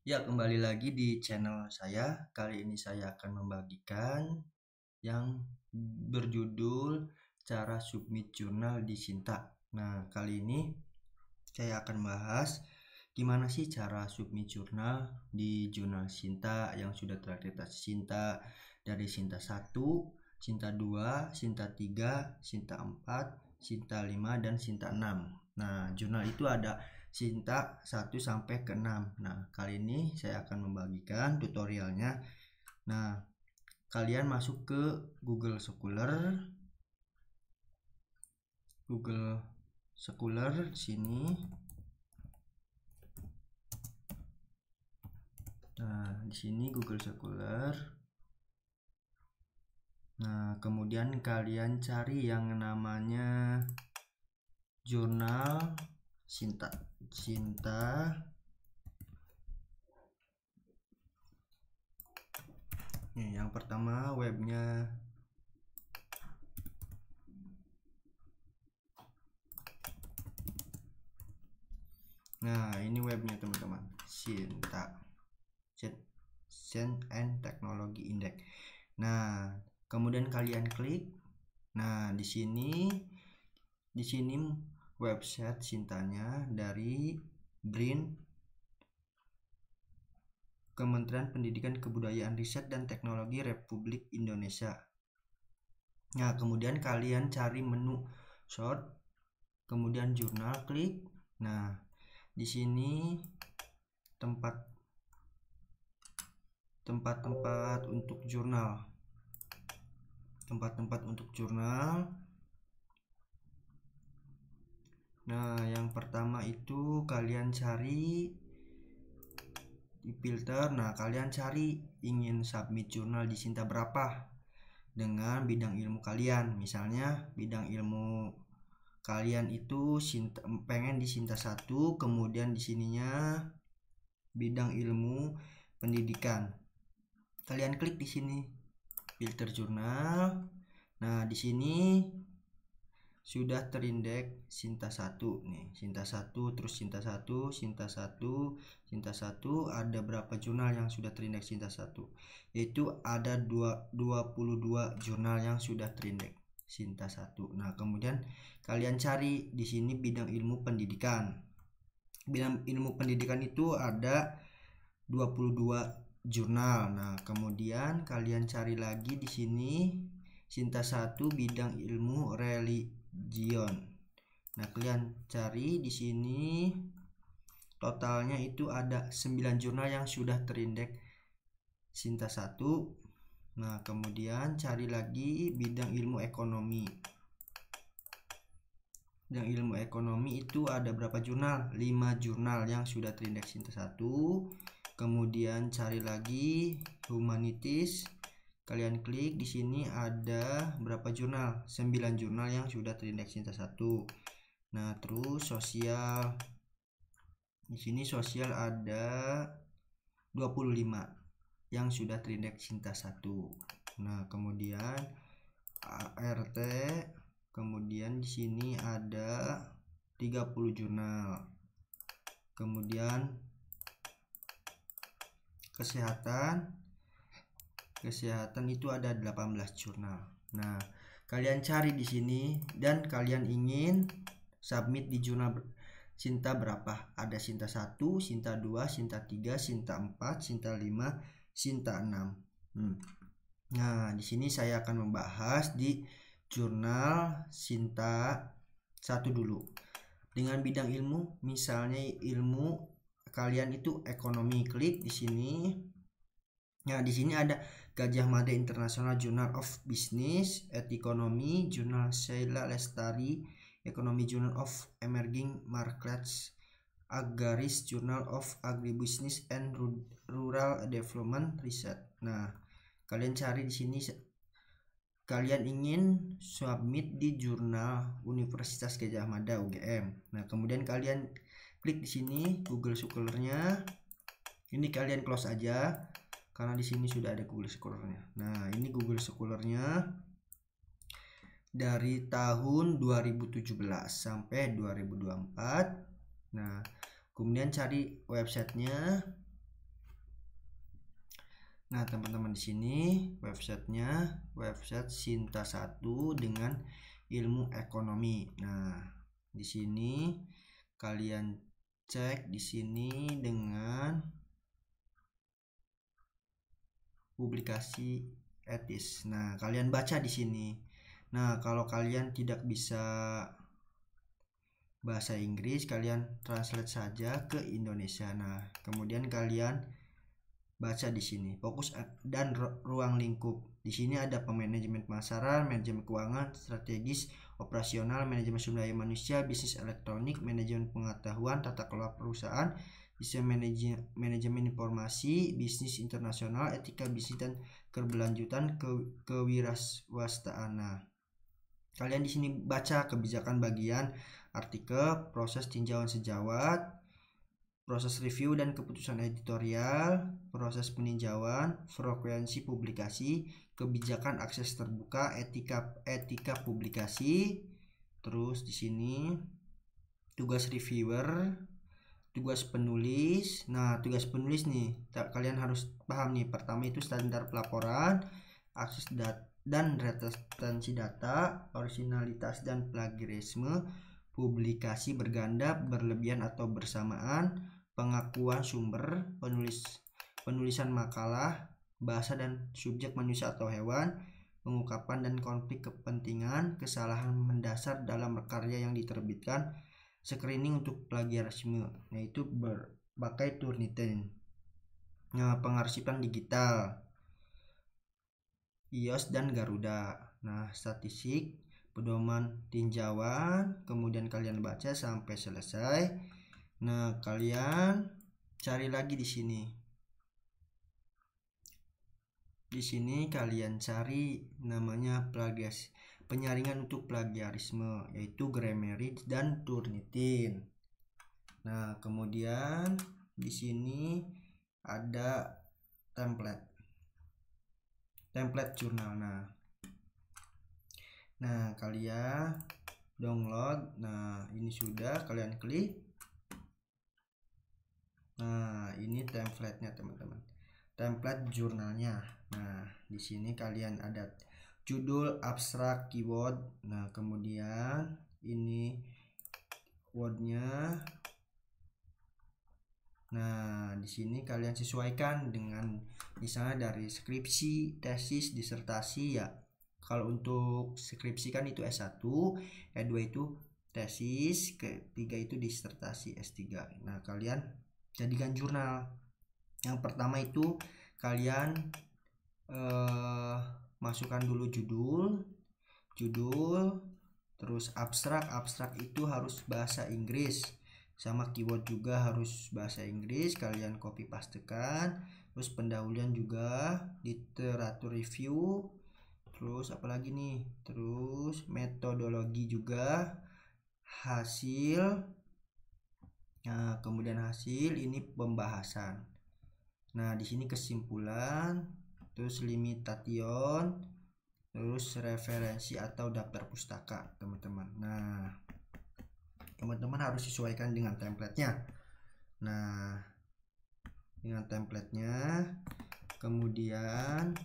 Ya, kembali lagi di channel saya. Kali ini saya akan membagikan yang berjudul cara submit jurnal di Sinta. Nah, kali ini saya akan bahas gimana sih cara submit jurnal di jurnal Sinta yang sudah terakreditasi Sinta dari Sinta 1, Sinta 2, Sinta 3, Sinta 4, Sinta 5, dan Sinta 6. Nah, jurnal itu ada Sinta 1 sampai ke 6. Nah, kali ini saya akan membagikan tutorialnya. Nah, kalian masuk ke Google Scholar. Sini. Nah, di sini Google Scholar. Nah, kemudian kalian cari yang namanya jurnal Sinta. Nih, yang pertama webnya. Nah, ini webnya teman-teman. Sinta Science and Technology Index. Nah, kemudian kalian klik. Nah, di sini website Sintanya dari BRIN, Kementerian Pendidikan Kebudayaan Riset dan Teknologi Republik Indonesia. Nah, kemudian kalian cari menu sort, kemudian jurnal, klik. Nah, di sini tempat-tempat untuk jurnal. Nah, yang pertama itu kalian cari di filter. Nah, kalian cari ingin submit jurnal di Sinta berapa dengan bidang ilmu kalian. Misalnya bidang ilmu kalian itu pengen di Sinta 1, kemudian di sininya bidang ilmu pendidikan. Kalian klik di sini filter jurnal. Nah, di sini sudah terindeks Sinta 1 nih, Sinta 1, terus Sinta 1, Sinta 1, Sinta 1, ada berapa jurnal yang sudah terindeks Sinta 1? Yaitu ada 22 jurnal yang sudah terindeks Sinta 1. Nah, kemudian kalian cari di sini bidang ilmu pendidikan. Bidang ilmu pendidikan itu ada 22 jurnal. Nah, kemudian kalian cari lagi di sini Sinta 1 bidang ilmu religion. Nah, kalian cari di sini totalnya itu ada 9 jurnal yang sudah terindeks Sinta 1. Nah, kemudian cari lagi bidang ilmu ekonomi. Bidang ilmu ekonomi itu ada berapa jurnal? 5 jurnal yang sudah terindeks Sinta 1. Kemudian cari lagi humanities. Kalian klik di sini ada berapa jurnal? 9 jurnal yang sudah terindeks Sinta 1. Nah, terus sosial. Di sini sosial ada 25 yang sudah terindeks Sinta 1. Nah, kemudian ART, kemudian di sini ada 30 jurnal. Kemudian kesehatan itu ada 18 jurnal. Nah, kalian cari di sini dan kalian ingin submit di jurnal Sinta berapa? Ada Sinta 1, Sinta 2, Sinta 3, Sinta 4, Sinta 5, Sinta 6. Nah, di sini saya akan membahas di jurnal Sinta 1 dulu. Dengan bidang ilmu, misalnya ilmu kalian itu ekonomi, klik di sini. Nah, di sini ada Gajah Mada International Journal of Business and Economy, Jurnal Sheila Lestari Economy, Journal of Emerging Markets, Agaris, Journal of Agribusiness and Rural Development Research. Nah, kalian cari di sini kalian ingin submit di jurnal Universitas Gajah Mada UGM. Nah, kemudian kalian klik di sini Google Scholar-nya. Ini kalian close aja karena di sini sudah ada Google Scholar-nya. Nah, ini Google Scholar-nya dari tahun 2017 sampai 2024. Nah, kemudian cari websitenya. Nah, teman-teman, di sini websitenya website Sinta 1 dengan ilmu ekonomi. Nah, di sini kalian cek di sini dengan publikasi etis. Nah, kalian baca di sini. Nah, kalau kalian tidak bisa bahasa Inggris, kalian translate saja ke Indonesia. Nah, kemudian kalian baca di sini fokus dan ruang lingkup. Di sini ada pemanajemen pemasaran, manajemen keuangan, strategis, operasional, manajemen sumber daya manusia, bisnis elektronik, manajemen pengetahuan, tata kelola perusahaan, bisa manajemen informasi, bisnis internasional, etika bisnis dan keberlanjutan, kewirausahaan. Nah, kalian di sini baca kebijakan bagian artikel, proses tinjauan sejawat, proses review dan keputusan editorial, proses peninjauan, frekuensi publikasi, kebijakan akses terbuka, etika publikasi. Terus di sini tugas reviewer, tugas penulis. Nah, tugas penulis nih, kalian harus paham nih. Pertama itu standar pelaporan, akses data dan retensi data, originalitas dan plagiarisme, publikasi berganda, berlebihan atau bersamaan, pengakuan sumber, penulisan makalah, bahasa dan subjek manusia atau hewan, pengungkapan dan konflik kepentingan, kesalahan mendasar dalam karya yang diterbitkan, screening untuk plagiarisme, yaitu berbagai Turnitin. Nah, pengarsipan digital, iOS dan Garuda. Nah, statistik, pedoman tinjauan, kemudian kalian baca sampai selesai. Nah, kalian cari lagi di sini. Di sini kalian cari namanya penyaringan untuk plagiarisme, yaitu Grammarly dan Turnitin. Nah, kemudian di sini ada template jurnal. Nah, kalian download. Nah, ini sudah kalian klik. Nah, ini template-nya, teman-teman. Template jurnalnya. Nah, di sini kalian ada judul, abstrak, keyword. Nah, kemudian ini wordnya. Nah, di sini kalian sesuaikan dengan misalnya dari skripsi, tesis, disertasi ya. Kalau untuk skripsi kan itu S1, E2 itu tesis, ketiga itu disertasi S3. Nah, kalian jadikan jurnal. Yang pertama itu kalian masukkan dulu judul, terus abstrak itu harus bahasa Inggris, sama keyword juga harus bahasa Inggris. Kalian copy pastekan. Terus pendahuluan juga, literatur review, terus apalagi nih, terus metodologi juga, hasil. Nah, kemudian hasil ini pembahasan. Nah, di sini kesimpulan, terus limitation, terus referensi atau daftar pustaka, teman-teman. Nah, teman-teman harus sesuaikan dengan template-nya. Nah, dengan template-nya, kemudian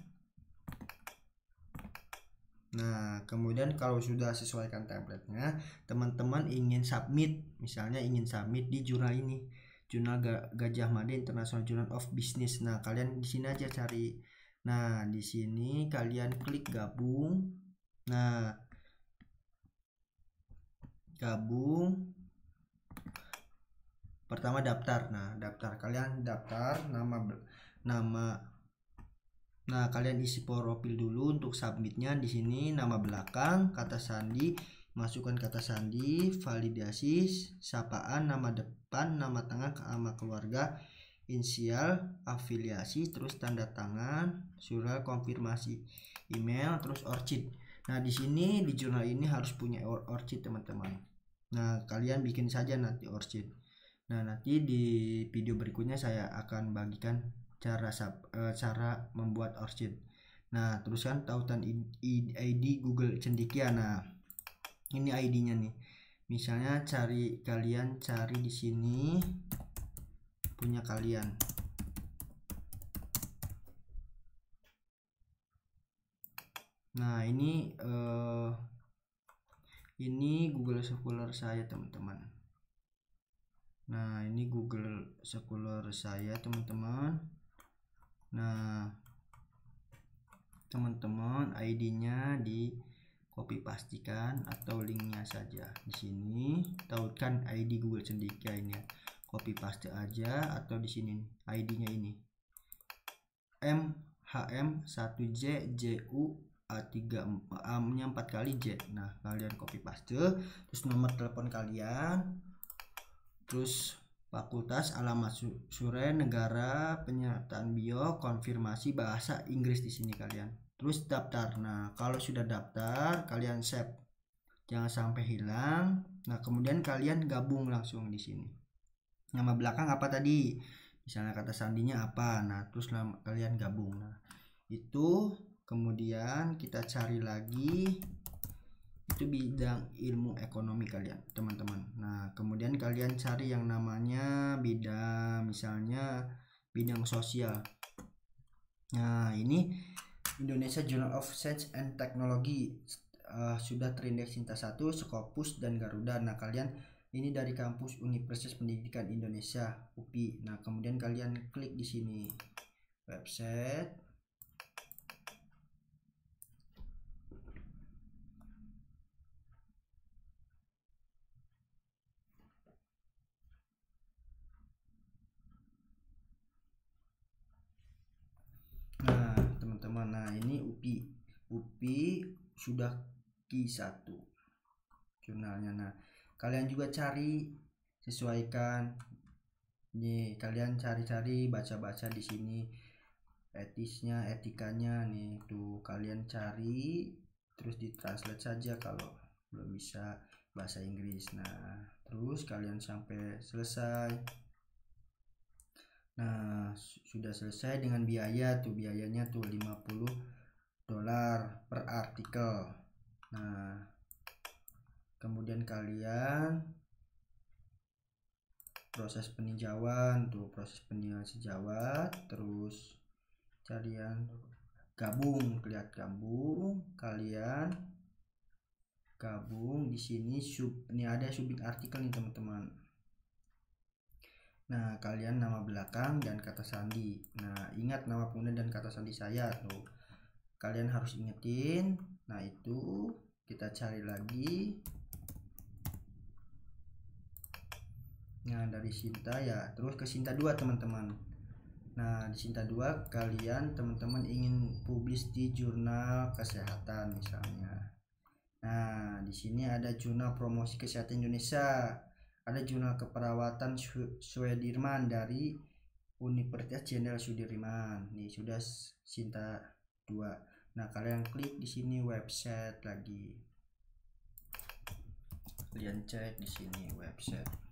kalau sudah sesuaikan template-nya, teman-teman ingin submit, misalnya ingin submit di jurnal ini, Jurnal Gajah Mada International Journal of Business. Nah, kalian di sini aja cari. Nah, di sini kalian klik gabung. Nah, gabung. Pertama daftar. Nah, daftar, kalian daftar nama. Nah, kalian isi profil dulu untuk submitnya. Di sini nama belakang, kata sandi, masukkan kata sandi, validasi, sapaan, nama depan, nama tengah, nama keluarga, inisial, afiliasi, terus tanda tangan, surat konfirmasi email, terus orchid. Nah, di sini di jurnal ini harus punya orchid, teman-teman. Nah, kalian bikin saja nanti orchid. Nah, nanti di video berikutnya saya akan bagikan cara membuat orchid. Nah, teruskan tautan ID Google Cendekia. Nah, ini ID-nya nih. Misalnya kalian cari di sini punya kalian. Nah, ini Google Scholar saya, teman-teman. Nah, ini Google Scholar saya, teman-teman. Nah, teman-teman, ID-nya di copy pastikan atau linknya saja di sini. Tautkan ID Google Sendika ini ya. Copy paste aja, atau di sini ID-nya ini MHM1JJU A3 A-nya 4 kali J. Nah, kalian copy paste, terus nomor telepon kalian, terus fakultas, alamat Suren, negara, penyertaan bio, konfirmasi bahasa Inggris di sini kalian. Terus daftar. Nah, kalau sudah daftar, kalian save. Jangan sampai hilang. Nah, kemudian kalian gabung langsung di sini. Nama belakang apa tadi? Misalnya kata sandinya apa. Nah, terus kalian gabung. Nah, itu kemudian kita cari lagi itu bidang ilmu ekonomi kalian, teman-teman. Nah, kemudian kalian cari yang namanya bidang, misalnya bidang sosial. Nah, ini Indonesia Journal of Science and Technology sudah terindeks Sinta 1, Scopus dan Garuda. Nah, kalian ini dari kampus Universitas Pendidikan Indonesia UPI. Nah, kemudian kalian klik di sini website. Nah, teman-teman, nah ini UPI sudah Q1 jurnalnya. Nah, kalian juga cari, sesuaikan. Nih, kalian cari-cari, baca-baca di sini etisnya, etikanya nih. Tuh, kalian cari terus ditranslate saja kalau belum bisa bahasa Inggris. Nah, terus kalian sampai selesai. Nah, sudah selesai dengan biaya tuh, biayanya tuh $50 per artikel. Nah, kemudian kalian proses peninjauan tuh, proses peninjauan sejawat, terus kalian gabung, kalian gabung di sini. Ini ada subjek artikel nih, teman-teman. Nah, kalian nama belakang dan kata sandi. Nah, ingat nama pengguna dan kata sandi saya tuh. Kalian harus ingetin. Nah, itu kita cari lagi. Nah, dari Sinta ya, terus ke Sinta 2, teman-teman. Nah, di Sinta 2 kalian, teman-teman, ingin publis di jurnal kesehatan misalnya. Nah, di sini ada jurnal promosi kesehatan Indonesia. Ada jurnal keperawatan Sudirman dari Universitas Jenderal Sudirman. Nih sudah Sinta 2. Nah, kalian klik di sini website lagi. Kalian cek di sini website.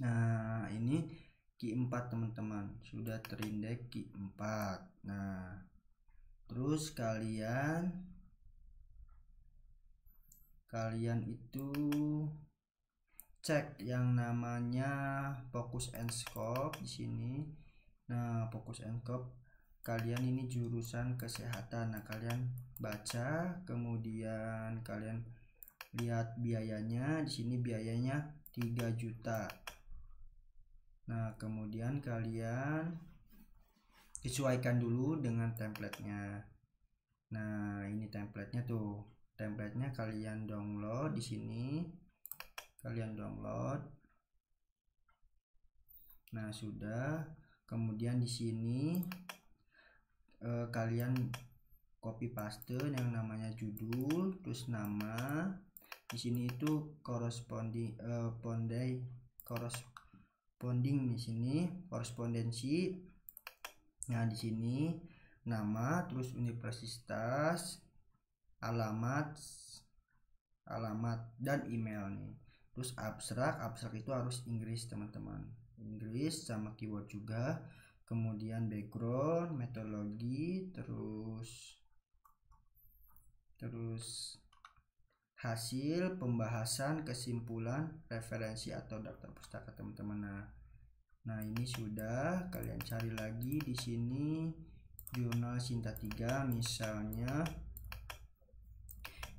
Nah, ini Q4, teman-teman, sudah terindeks Q4. Nah, terus kalian itu cek yang namanya Focus and Scope di sini. Nah, Focus and Scope kalian ini jurusan kesehatan. Nah, kalian baca, kemudian kalian lihat biayanya. Di sini biayanya 3 juta. Nah, kemudian kalian sesuaikan dulu dengan templatenya. Nah, ini templatenya tuh. Templatenya kalian download di sini. Kalian download. Nah, sudah. Kemudian di sini kalian copy paste yang namanya judul, terus nama. Di sini itu corresponding di sini korespondensi. Nah, di sini nama, terus universitas, alamat dan email nih. Terus abstrak itu harus Inggris, teman-teman. Inggris sama keyword juga. kemudian background, metodologi, terus hasil, pembahasan, kesimpulan, referensi atau daftar pustaka teman-teman. Nah ini sudah, kalian cari lagi di sini jurnal Sinta 3, misalnya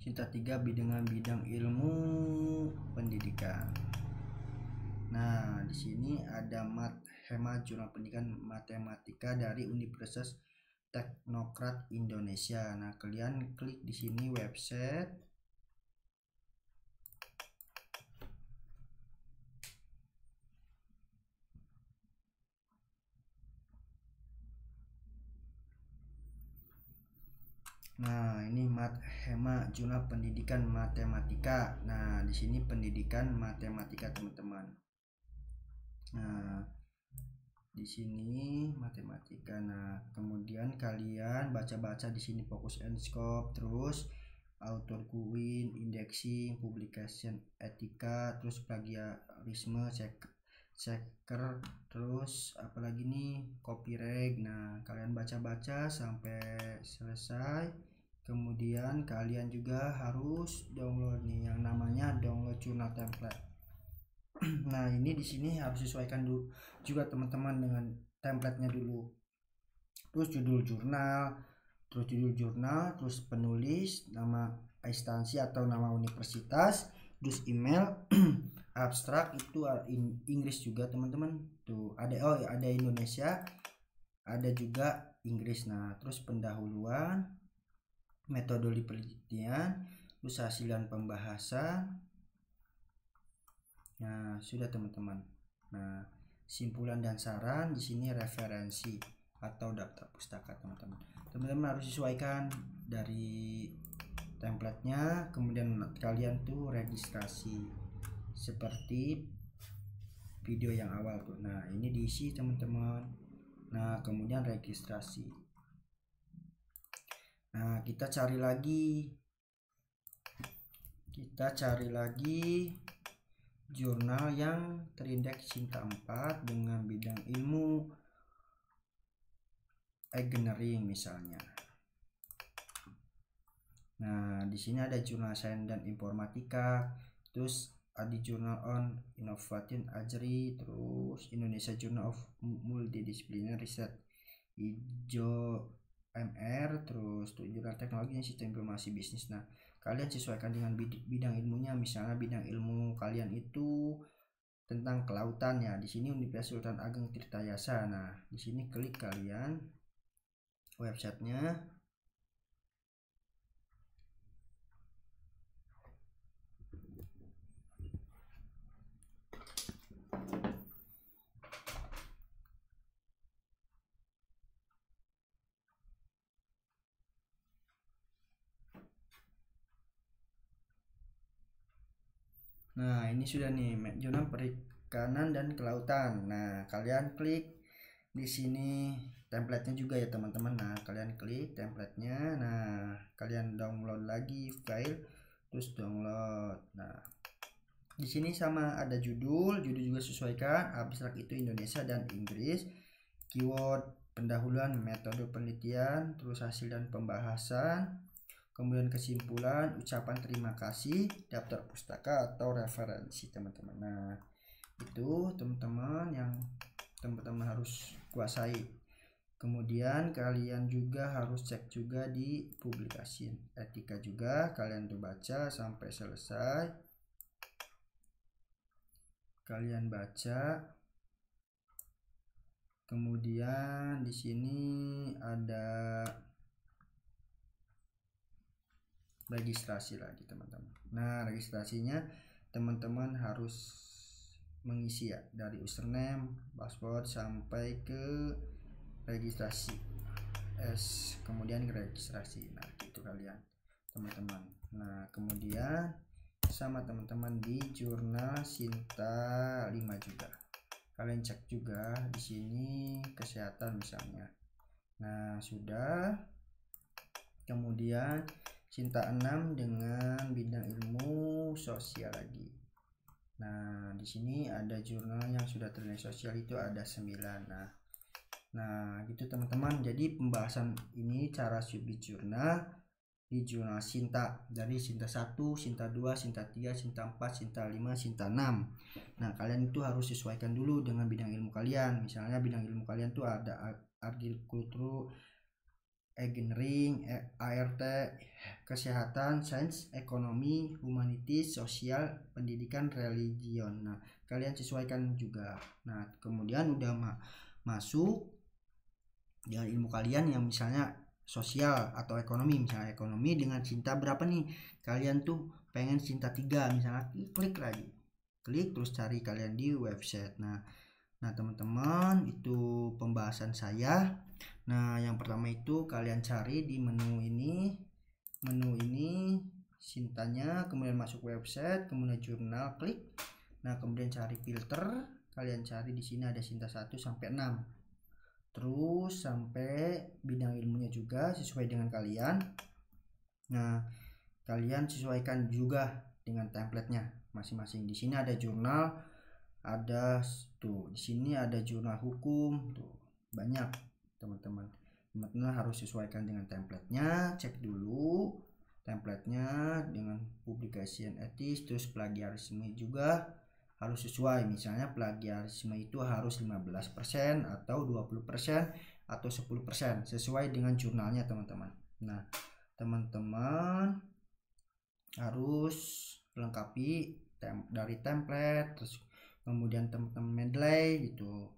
Sinta 3 dengan bidang ilmu pendidikan. Nah di sini ada Hema jurnal pendidikan matematika dari Universitas Teknokrat Indonesia. Nah kalian klik di sini website. Nah, ini Hema jurnal pendidikan matematika. Nah, di sini pendidikan matematika, teman-teman. Nah, di sini matematika. Nah, kemudian kalian baca-baca di sini fokus and scope, terus author queen, indexing, publication, etika, terus plagiarisme, checker, terus apalagi nih copyright. Nah, kalian baca-baca sampai selesai. Kemudian kalian juga harus download nih yang namanya download jurnal template. Nah ini di sini harus sesuaikan dulu juga teman-teman dengan templatenya dulu. Terus judul jurnal, terus penulis, nama instansi atau nama universitas, terus email, abstrak itu Inggris juga teman-teman. Tuh ada Indonesia, ada juga Inggris. Nah terus pendahuluan, metode penelitian, terus hasil dan pembahasan. Nah, sudah teman-teman. Nah, simpulan dan saran di sini referensi atau daftar pustaka teman-teman. Teman-teman harus sesuaikan dari templatenya, kemudian kalian tuh registrasi seperti video yang awal tuh. Nah, ini diisi teman-teman. Nah, kemudian registrasi. Nah, kita cari lagi jurnal yang terindeks Sinta 4 dengan bidang ilmu engineering misalnya. Nah, di sini ada jurnal sains dan informatika, terus ada jurnal on innovative agri, terus Indonesia Journal of Multidisciplinary Research, hijau MR, terus jurnal teknologi dan sistem informasi bisnis. Nah, kalian sesuaikan dengan bidang ilmunya. Misalnya bidang ilmu kalian itu tentang kelautan ya. Di sini Universitas Sultan Ageng Tirtayasa. Nah, di sini klik kalian websitenya. Nah, ini sudah nih jurnal perikanan dan kelautan. Nah, kalian klik di sini templatenya juga ya teman-teman. Nah, kalian klik templatenya. Nah, kalian download lagi file, terus download. Nah, di sini sama ada judul juga sesuaikan. Abstrak itu Indonesia dan Inggris. Keyword, pendahuluan, metode penelitian, terus hasil dan pembahasan. Kemudian kesimpulan, ucapan terima kasih, daftar pustaka atau referensi teman-teman. Nah, itu teman-teman yang teman-teman harus kuasai. Kemudian kalian juga harus cek juga di publikasi etika juga, kalian tuh baca sampai selesai. Kalian baca. Kemudian di sini ada registrasi lagi teman-teman. Nah, registrasinya teman-teman harus mengisi ya dari username, password sampai ke registrasi kemudian registrasi. Nah, itu kalian teman-teman. Nah, kemudian sama teman-teman di jurnal Sinta 5 juga. Kalian cek juga di sini kesehatan misalnya. Nah, sudah. Kemudian Sinta 6 dengan bidang ilmu sosial lagi. Nah, di sini ada jurnal yang sudah ternilai sosial itu ada 9. Nah, Nah, gitu teman-teman. Jadi pembahasan ini cara submit jurnal di jurnal Sinta, dari Sinta 1, Sinta 2, Sinta 3, Sinta 4, Sinta 5, Sinta 6. Nah, kalian itu harus sesuaikan dulu dengan bidang ilmu kalian. Misalnya bidang ilmu kalian tuh ada agrikultur, engineering, ART, kesehatan, sains, ekonomi, humanitis, sosial, pendidikan, religion. Nah, kalian sesuaikan juga. Nah, kemudian udah masuk dengan ilmu kalian yang misalnya sosial atau ekonomi, misalnya ekonomi dengan Sinta berapa nih, kalian tuh pengen Sinta 3 misalnya, klik lagi, klik terus cari kalian di website. Nah teman-teman, itu pembahasan saya. Nah, yang pertama itu kalian cari di menu ini Sintanya, kemudian masuk website, kemudian jurnal, klik. Nah, kemudian cari filter, kalian cari di sini ada Sinta 1 sampai 6. Terus sampai bidang ilmunya juga sesuai dengan kalian. Nah, kalian sesuaikan juga dengan templatenya masing-masing. Di sini ada jurnal, ada tuh di sini ada jurnal hukum, tuh banyak teman-teman. Teman-teman harus sesuaikan dengan templatenya, cek dulu templatenya dengan publication etis, terus plagiarisme juga harus sesuai. Misalnya plagiarisme itu harus 15% atau 20% atau 10%, sesuai dengan jurnalnya teman-teman. Nah, teman-teman harus lengkapi dari template, terus kemudian teman-teman mendeley gitu.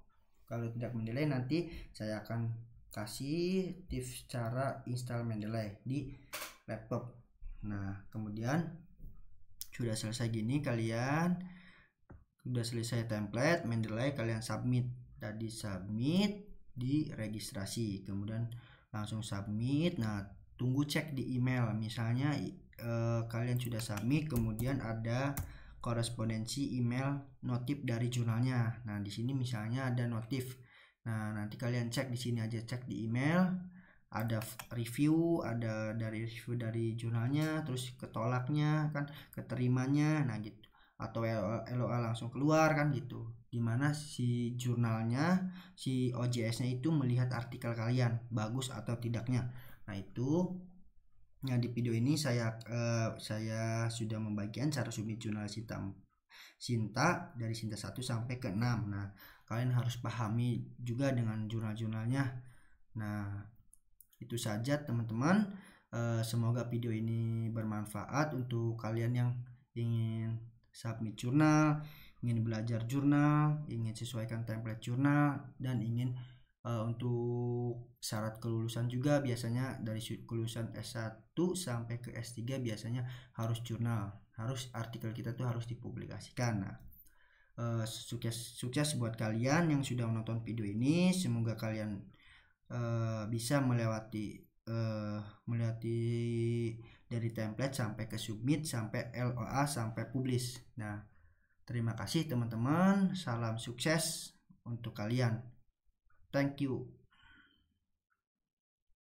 Kalau tidak mendeley, nanti saya akan kasih tips cara install mendeley di laptop. Nah, kemudian sudah selesai gini, kalian udah selesai template mendeley, kalian submit. Tadi submit di registrasi, kemudian langsung submit. Nah, tunggu cek di email. Misalnya kalian sudah submit, kemudian ada korespondensi email notif dari jurnalnya. Nah, di sini misalnya ada notif. Nah, nanti kalian cek di sini aja, cek di email. Ada review, ada dari review dari jurnalnya, terus ketolaknya kan, keterimanya, nah gitu. Atau LOA langsung keluar kan gitu, dimana si jurnalnya, si OJS nya itu melihat artikel kalian bagus atau tidaknya. Nah, itu nah di video ini saya sudah membagikan cara submit jurnal Sinta dari Sinta 1 sampai ke 6. Nah, kalian harus pahami juga dengan jurnal-jurnalnya. Nah, itu saja teman-teman. Semoga video ini bermanfaat untuk kalian yang ingin submit jurnal, ingin belajar jurnal, ingin sesuaikan template jurnal, dan ingin untuk syarat kelulusan juga. Biasanya dari kelulusan S1 sampai ke S3 biasanya harus jurnal, harus artikel kita tuh harus dipublikasikan. Nah, sukses buat kalian yang sudah menonton video ini. Semoga kalian bisa melewati dari template sampai ke submit, sampai LOA, sampai publish. Nah, terima kasih teman-teman. Salam sukses untuk kalian. Thank you.